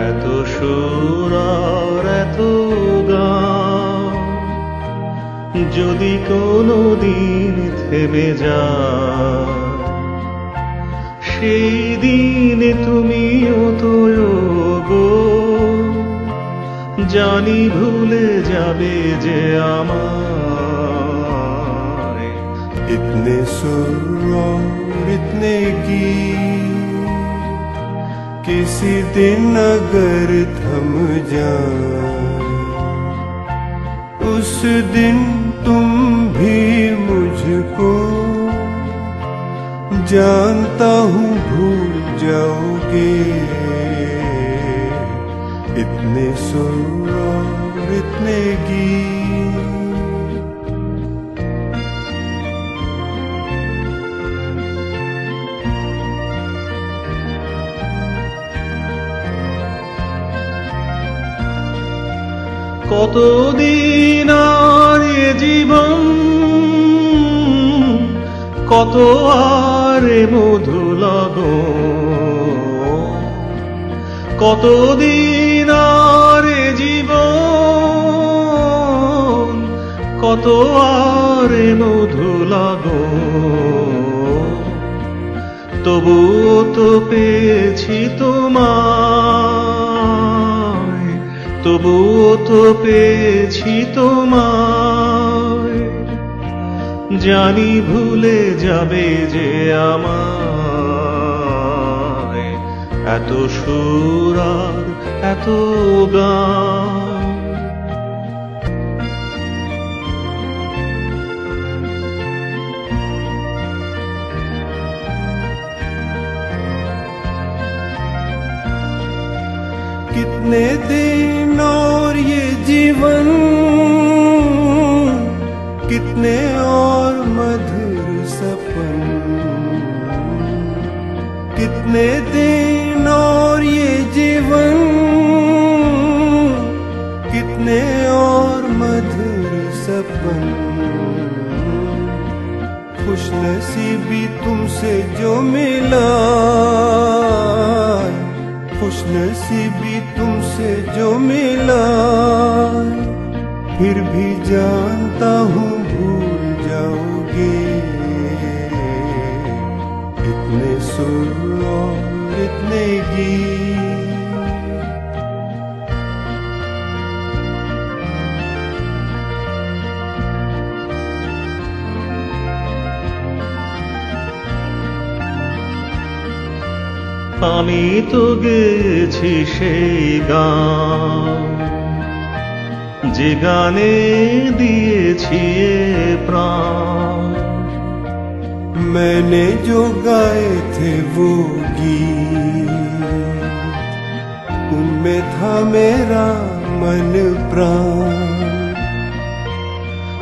এত সুর আর এত গান যদি কোনো দিন থেমে যায়, সেই দিনে তুমিও তো গো জানি ভুলে যাবে যে আমায়। इतने सुर और इतने गीत किसी दिन अगर थम जाए, उस दिन तुम भी मुझको जानता हूँ भूल जाओगे। इतने सुर और इतने गीत কতদিন আর এ জীবন, কত আর এ মধু লগন, কতদিন আর এ জীবন, কত আর এ মধু লগন। তবুও তো পেয়েছি তোমায়, তবুও তো পেয়েছি তোমায়, জানি ভুলে যাবে যে আমায়। এত সুর আর এত গান कितने दिन और ये जीवन, कितने और मधुर सपन, कितने दिन और ये जीवन, कितने और मधुर सपन। खुशनसीबी तुमसे जो मिला, खुशनसीबी तुमसे जो मिला, फिर भी जानता हूँ भूल जाओगे। इतने सुर और इतने गीत আমি তো গেছি সেই গান, যে গানে দিয়েছি এ প্রাণ। मैंने जो गाए थे वो गीत, उनमें था मेरा मन प्राण।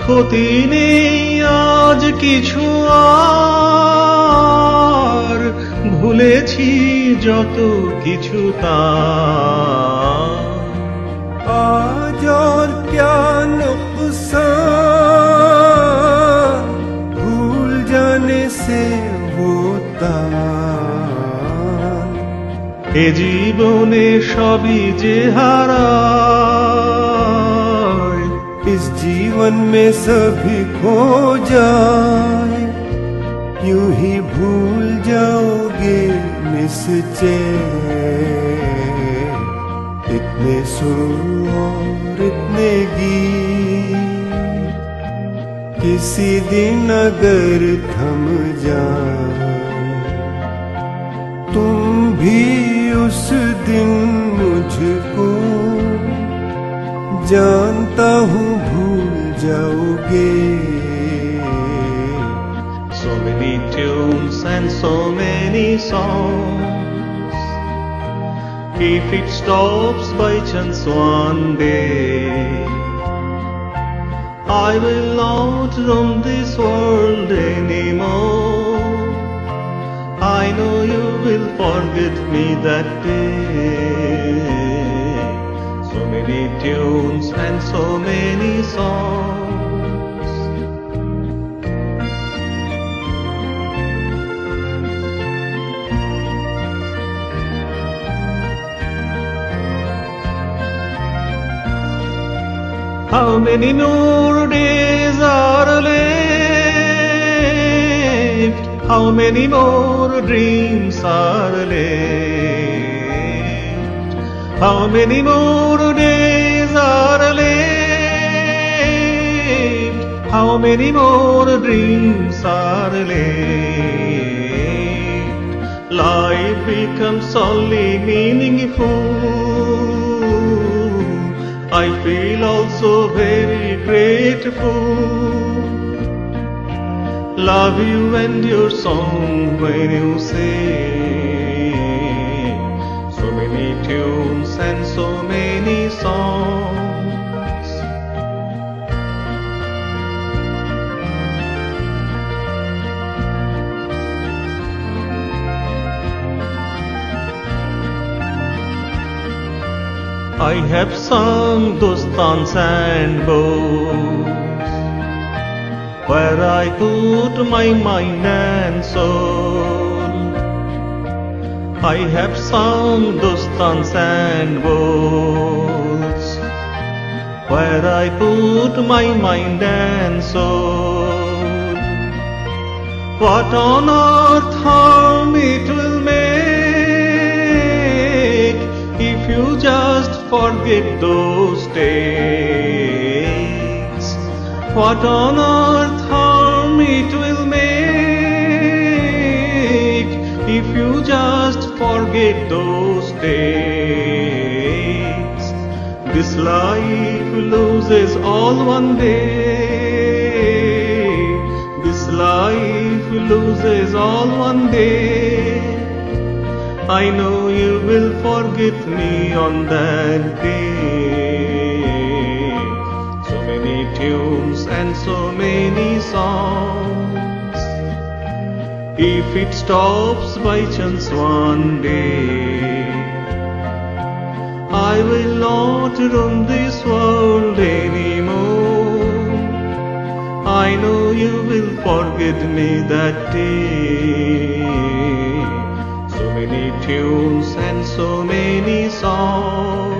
ক্ষতি নেই আজ কিছু আর, ভুলেছি যত কিছু তার। आज और क्या नुकसान, भूल जाने से होता। এ জীবনে সবই যে হারায়, इस जीवन में सभी खो जाए, यूं ही भूल जाओगे निश्चय। इतने सुर और इतने गीत किसी दिन अगर थम जाए, तुम भी उस दिन मुझको जानता हूँ भूल जाओगे। so many tunes and so many songs, if it stops by chance one day, I will not roam this world anymore. I know you will forget me that day. So many tunes and so many songs, How many more days are left? How many more dreams are left? How many more days are left? How many more dreams are left? Life becomes only meaningful. I feel also very grateful. Love you and your song when you sing. So many tunes and so many songs. I have sung dostans and bows, where I put my mind and soul. I have sung dostans and bows, where I put my mind and soul. What on earth harm it will make if you just forget those days? What on earth harm it will make if you just forget those days? This life loses all one day. This life loses all one day. I know you will forget me on that day. So many tunes and so many songs. If it stops by chance one day, I will not roam this world anymore. I know you will forget me that day. So many tunes and so many songs.